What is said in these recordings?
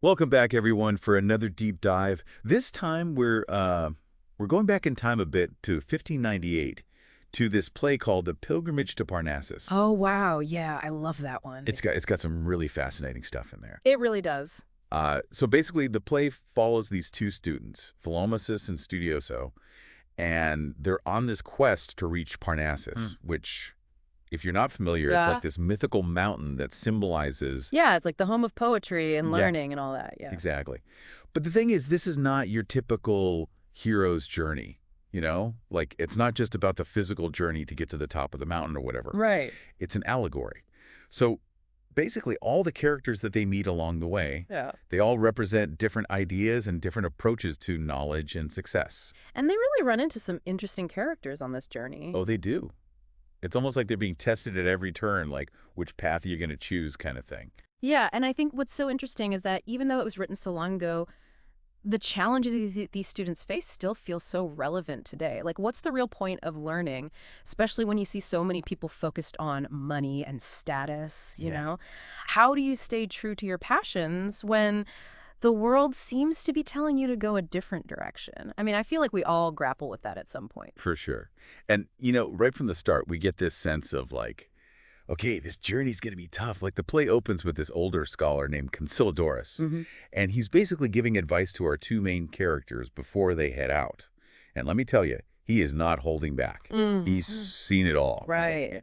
Welcome back, everyone, for another deep dive. This time, we're going back in time a bit to 1598 to this play called The Pilgrimage to Parnassus. Oh, wow. Yeah, I love that one. It's got some really fascinating stuff in there. It really does. So basically, the play follows these two students, Philomasus and Studioso, and they're on this quest to reach Parnassus, which, if you're not familiar, it's Yeah. like this mythical mountain that symbolizes. Yeah, it's like the home of poetry and Yeah. learning and all that. Yeah. Exactly. But the thing is, this is not your typical hero's journey, you know? Like, it's not just about the physical journey to get to the top of the mountain or whatever. Right. It's an allegory. So basically, all the characters that they meet along the way, Yeah. they all represent different ideas and different approaches to knowledge and success. And they really run into some interesting characters on this journey. Oh, they do. It's almost like they're being tested at every turn, like which path you're going to choose kind of thing. Yeah, and I think what's so interesting is that even though it was written so long ago, the challenges these students face still feel so relevant today. Like, what's the real point of learning, especially when you see so many people focused on money and status, you know? How do you stay true to your passions when the world seems to be telling you to go a different direction? I mean, I feel like we all grapple with that at some point. For sure. And, right from the start, we get this sense of like, okay, this journey's going to be tough. Like the play opens with this older scholar named Consolidorus, and he's basically giving advice to our two main characters before they head out. And let me tell you, he is not holding back. He's seen it all. Right.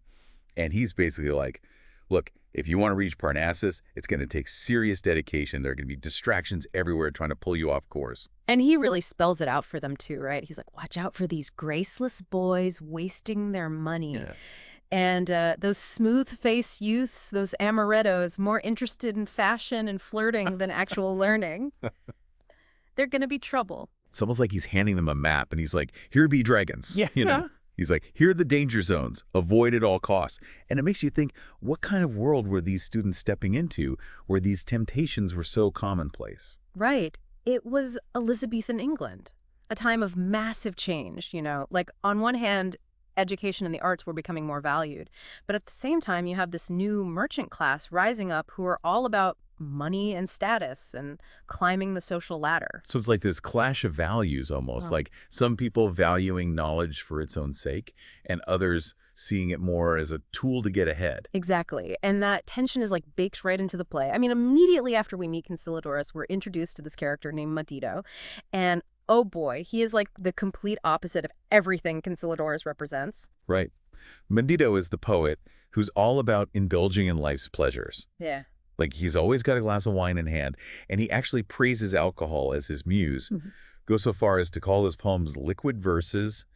And he's basically like, look, if you want to reach Parnassus, it's going to take serious dedication. There are going to be distractions everywhere trying to pull you off course. And he really spells it out for them too, right? He's like, watch out for these graceless boys wasting their money. Yeah. And those smooth-faced youths, those amarettos, more interested in fashion and flirting than actual learning, they're going to be trouble. It's almost like he's handing them a map, and he's like, here be dragons. Yeah. He's like, here are the danger zones. Avoid at all costs. And it makes you think, what kind of world were these students stepping into where these temptations were so commonplace? Right. It was Elizabethan England, a time of massive change, Like, on one hand, education and the arts were becoming more valued. But at the same time, you have this new merchant class rising up who are all about money and status and climbing the social ladder. So it's like this clash of values almost, like some people valuing knowledge for its own sake and others seeing it more as a tool to get ahead. Exactly. And that tension is like baked right into the play. I mean, immediately after we meet Consolidorus, we're introduced to this character named Madido. And oh boy, he is like the complete opposite of everything Consolidorus represents. Right. Madido is the poet who's all about indulging in life's pleasures. Yeah. Like, he's always got a glass of wine in hand, and he actually praises alcohol as his muse, goes so far as to call his poems liquid verses,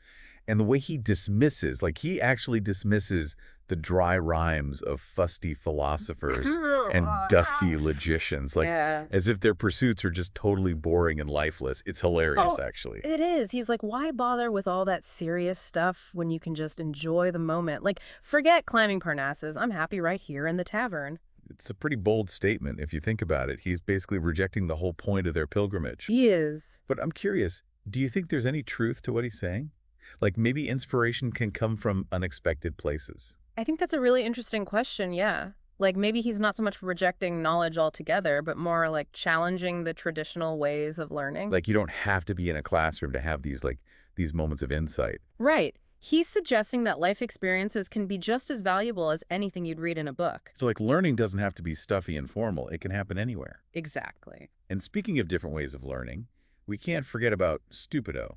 and the way he dismisses, like he actually dismisses the dry rhymes of fusty philosophers and dusty logicians, like as if their pursuits are just totally boring and lifeless. It's hilarious, actually. It is. He's like, why bother with all that serious stuff when you can just enjoy the moment? Like, forget climbing Parnassus. I'm happy right here in the tavern. It's a pretty bold statement if you think about it. He's basically rejecting the whole point of their pilgrimage. He is. But I'm curious, do you think there's any truth to what he's saying? Like, maybe inspiration can come from unexpected places. I think that's a really interesting question, yeah. Like, maybe he's not so much rejecting knowledge altogether, but more like challenging the traditional ways of learning. Like, you don't have to be in a classroom to have these moments of insight. Right. He's suggesting that life experiences can be just as valuable as anything you'd read in a book. So, like, learning doesn't have to be stuffy and formal. It can happen anywhere. Exactly. And speaking of different ways of learning, we can't forget about Stupido.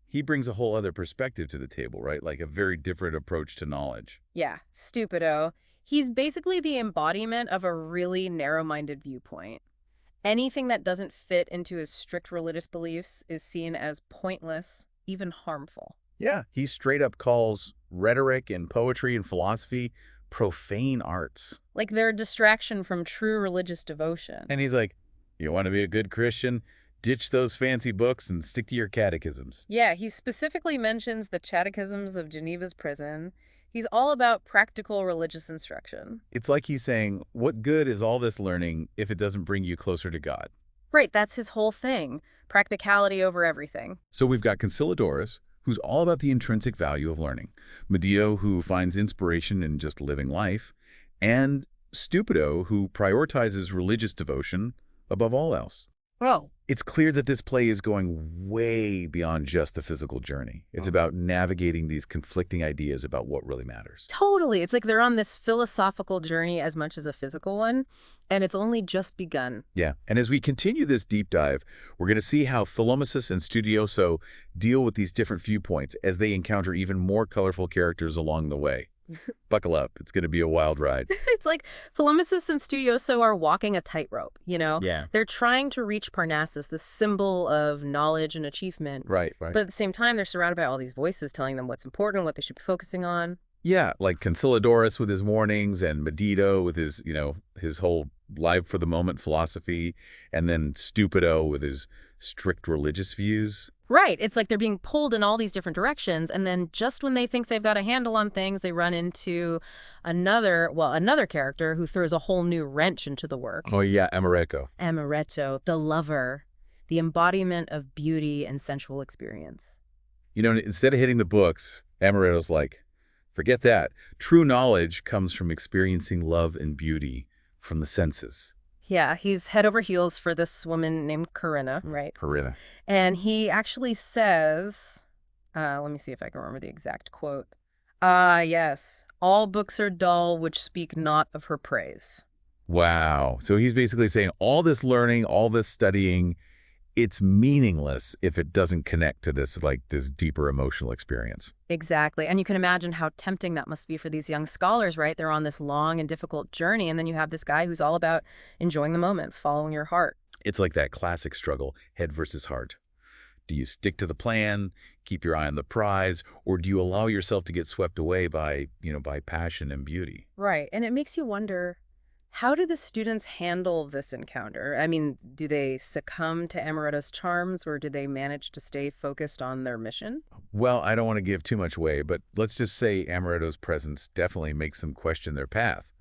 He brings a whole other perspective to the table, right? Like a very different approach to knowledge. Yeah, stupido. He's basically the embodiment of a really narrow-minded viewpoint. Anything that doesn't fit into his strict religious beliefs is seen as pointless, even harmful. Yeah, he straight up calls rhetoric and poetry and philosophy profane arts. Like they're a distraction from true religious devotion. And he's like, you want to be a good Christian? Ditch those fancy books and stick to your catechisms. Yeah, he specifically mentions the catechisms of Geneva's prison. He's all about practical religious instruction. It's like he's saying, what good is all this learning if it doesn't bring you closer to God? Right, that's his whole thing. Practicality over everything. So we've got Consolidorus, who's all about the intrinsic value of learning, Madido, who finds inspiration in just living life, and Stupido, who prioritizes religious devotion above all else. Oh. It's clear that this play is going way beyond just the physical journey. It's about navigating these conflicting ideas about what really matters. Totally. It's like they're on this philosophical journey as much as a physical one, and it's only just begun. Yeah, and as we continue this deep dive, we're going to see how Philomasus and Studioso deal with these different viewpoints as they encounter even more colorful characters along the way. Buckle up. It's going to be a wild ride. It's like Philomasus and Studioso are walking a tightrope, you know? Yeah. They're trying to reach Parnassus, the symbol of knowledge and achievement. Right. But at the same time, they're surrounded by all these voices telling them what's important, what they should be focusing on. Yeah, like Conciliadorus with his mornings and Medito with his, his whole live for the moment philosophy, and then Stupido with his strict religious views. Right. It's like they're being pulled in all these different directions, and then just when they think they've got a handle on things, they run into another character who throws a whole new wrench into the work. Oh, yeah, Amaretto. Amaretto, the lover, the embodiment of beauty and sensual experience. Instead of hitting the books, Amaretto's like, forget that. True knowledge comes from experiencing love and beauty from the senses. Yeah, he's head over heels for this woman named Corinna, right? Corinna. And he actually says, let me see if I can remember the exact quote. Yes, all books are dull which speak not of her praise. Wow. So he's basically saying all this learning, all this studying, it's meaningless if it doesn't connect to this deeper emotional experience. Exactly. And you can imagine how tempting that must be for these young scholars, right? They're on this long and difficult journey, and then you have this guy who's all about enjoying the moment, following your heart. It's like that classic struggle, head versus heart. Do you stick to the plan, keep your eye on the prize, or do you allow yourself to get swept away by passion and beauty? Right. And it makes you wonder, how do the students handle this encounter? I mean, do they succumb to Amaretto's charms, or do they manage to stay focused on their mission? Well, I don't want to give too much away, but let's just say Amaretto's presence definitely makes them question their path.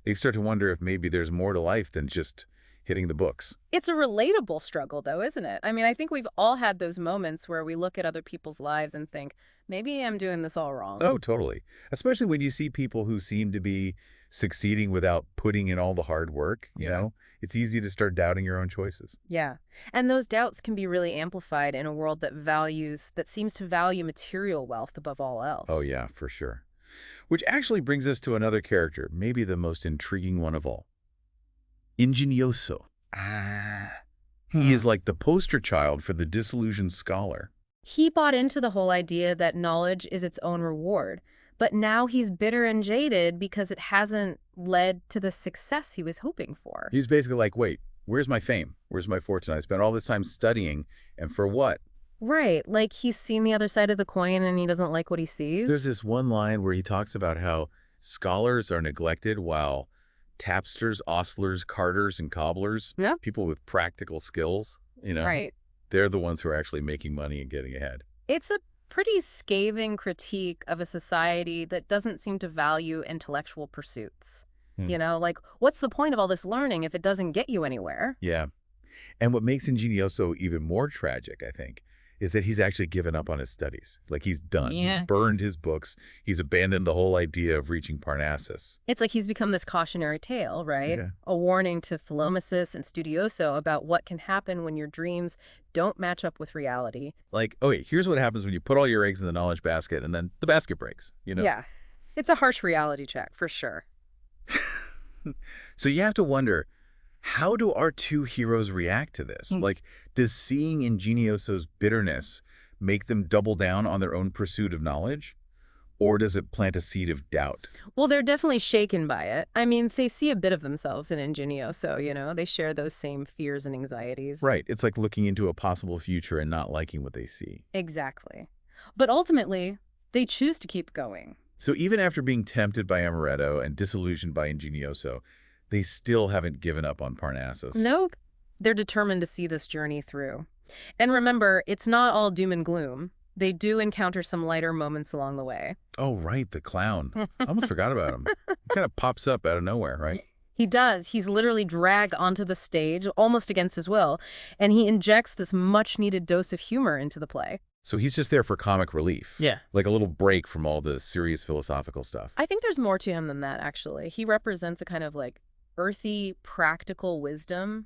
They start to wonder if maybe there's more to life than just hitting the books. It's a relatable struggle, though, isn't it? I mean, I think we've all had those moments where we look at other people's lives and think, maybe I'm doing this all wrong. Oh, totally. Especially when you see people who seem to be succeeding without putting in all the hard work, you know? It's easy to start doubting your own choices. Yeah. And those doubts can be really amplified in a world that seems to value material wealth above all else. Oh, yeah, for sure. Which actually brings us to another character, maybe the most intriguing one of all. Ingenioso. He is like the poster child for the disillusioned scholar. He bought into the whole idea that knowledge is its own reward, but now he's bitter and jaded because it hasn't led to the success he was hoping for. He's basically like, wait, where's my fame? Where's my fortune? I spent all this time studying, and for what? Right, like he's seen the other side of the coin and he doesn't like what he sees. There's this one line where he talks about how scholars are neglected while tapsters, ostlers, carters, and cobblers, people with practical skills, Right. They're the ones who are actually making money and getting ahead. It's a pretty scathing critique of a society that doesn't seem to value intellectual pursuits. Like, what's the point of all this learning if it doesn't get you anywhere? Yeah. And what makes Ingenioso even more tragic, I think, is that he's actually given up on his studies. Like, he's done. Yeah. He's burned his books. He's abandoned the whole idea of reaching Parnassus. It's like he's become this cautionary tale, right? Yeah. A warning to Philomasus and Studioso about what can happen when your dreams don't match up with reality. Like, oh, wait, here's what happens when you put all your eggs in the knowledge basket and then the basket breaks, Yeah. It's a harsh reality check, for sure. So you have to wonder, how do our two heroes react to this? Like, does seeing Ingenioso's bitterness make them double down on their own pursuit of knowledge? Or does it plant a seed of doubt? Well, they're definitely shaken by it. I mean, they see a bit of themselves in Ingenioso, they share those same fears and anxieties. Right. It's like looking into a possible future and not liking what they see. Exactly. But ultimately, they choose to keep going. So even after being tempted by Amaretto and disillusioned by Ingenioso, they still haven't given up on Parnassus. Nope. They're determined to see this journey through. And remember, it's not all doom and gloom. They do encounter some lighter moments along the way. Oh, right, the clown. I almost forgot about him. He kind of pops up out of nowhere, right? He does. He's literally dragged onto the stage, almost against his will, and he injects this much-needed dose of humor into the play. So he's just there for comic relief. Yeah. Like a little break from all the serious philosophical stuff. I think there's more to him than that, actually. He represents a kind of earthy, practical wisdom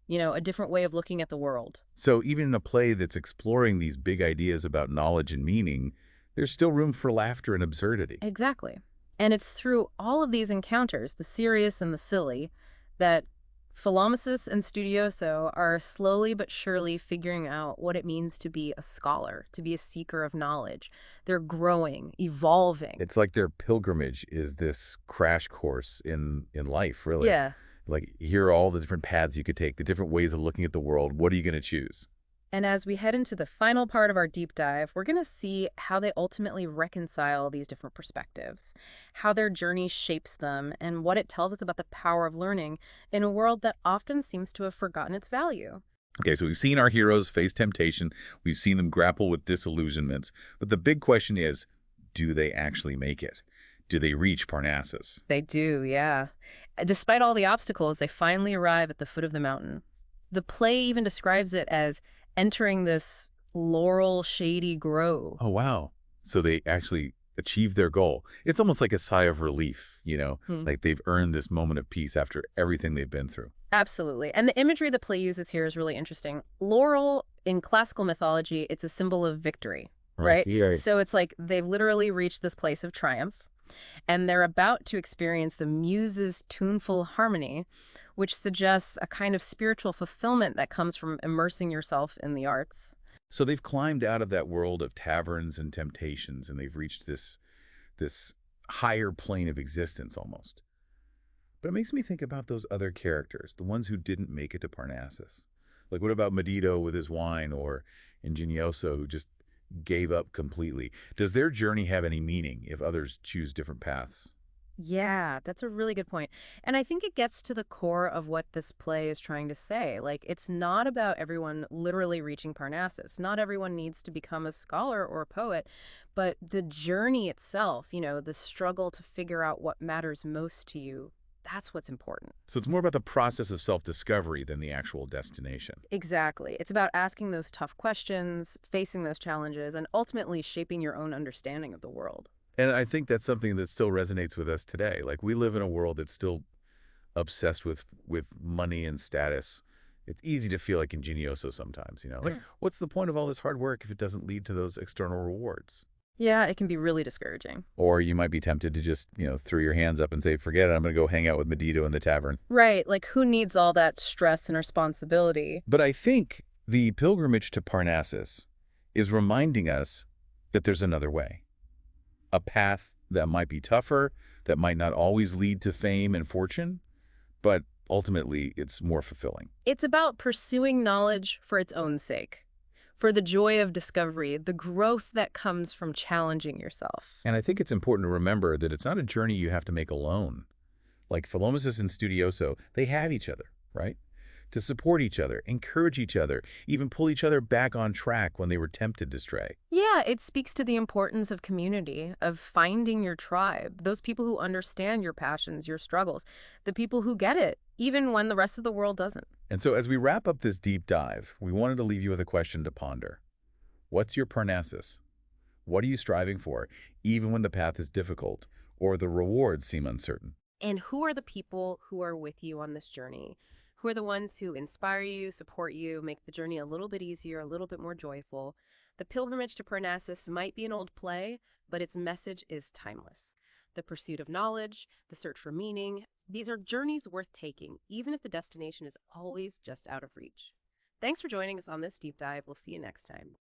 a different way of looking at the world. So even in a play that's exploring these big ideas about knowledge and meaning, there's still room for laughter and absurdity. Exactly. And it's through all of these encounters, the serious and the silly, that Philomasus and Studioso are slowly but surely figuring out what it means to be a scholar, to be a seeker of knowledge. They're growing, evolving. It's like their pilgrimage is this crash course in life, really. Yeah. Like, here are all the different paths you could take, the different ways of looking at the world. What are you going to choose? And as we head into the final part of our deep dive, we're going to see how they ultimately reconcile these different perspectives, how their journey shapes them, and what it tells us about the power of learning in a world that often seems to have forgotten its value. Okay, so we've seen our heroes face temptation. We've seen them grapple with disillusionments. But the big question is, do they actually make it? Do they reach Parnassus? They do, yeah. Despite all the obstacles, they finally arrive at the foot of the mountain. The play even describes it as entering this laurel shady grove. Oh, wow. So they actually achieved their goal. It's almost like a sigh of relief, Hmm. like they've earned this moment of peace after everything they've been through. Absolutely. And the imagery the play uses here is really interesting. Laurel, in classical mythology, it's a symbol of victory, Right. right? Yeah. So it's like they've literally reached this place of triumph, and they're about to experience the muses' tuneful harmony, which suggests a kind of spiritual fulfillment that comes from immersing yourself in the arts. So they've climbed out of that world of taverns and temptations, and they've reached this higher plane of existence almost. But it makes me think about those other characters, the ones who didn't make it to Parnassus. Like, what about Medito with his wine, or Ingenioso, who just gave up completely? Does their journey have any meaning if others choose different paths? Yeah, that's a really good point. And I think it gets to the core of what this play is trying to say. Like, it's not about everyone literally reaching Parnassus. Not everyone needs to become a scholar or a poet, but the journey itself, the struggle to figure out what matters most to you, that's what's important. So it's more about the process of self-discovery than the actual destination. Exactly. It's about asking those tough questions, facing those challenges, and ultimately shaping your own understanding of the world. And I think that's something that still resonates with us today. Like, we live in a world that's still obsessed with money and status. It's easy to feel like ingenioso sometimes. Like, what's the point of all this hard work if it doesn't lead to those external rewards? Yeah, it can be really discouraging. Or you might be tempted to just, throw your hands up and say, forget it, I'm going to go hang out with Medito in the tavern. Right, like who needs all that stress and responsibility? But I think the pilgrimage to Parnassus is reminding us that there's another way. A path that might be tougher, that might not always lead to fame and fortune, but ultimately it's more fulfilling. It's about pursuing knowledge for its own sake, for the joy of discovery, the growth that comes from challenging yourself. And I think it's important to remember that it's not a journey you have to make alone. Like Philomasus and Studioso, they have each other, right? To support each other, encourage each other, even pull each other back on track when they were tempted to stray. Yeah, it speaks to the importance of community, of finding your tribe, those people who understand your passions, your struggles, the people who get it, even when the rest of the world doesn't. And so as we wrap up this deep dive, we wanted to leave you with a question to ponder. What's your Parnassus? What are you striving for, even when the path is difficult or the rewards seem uncertain? And who are the people who are with you on this journey? Who are the ones who inspire you, support you, make the journey a little bit easier, a little bit more joyful? The Pilgrimage to Parnassus might be an old play, but its message is timeless. The pursuit of knowledge, the search for meaning, these are journeys worth taking, even if the destination is always just out of reach. Thanks for joining us on this deep dive. We'll see you next time.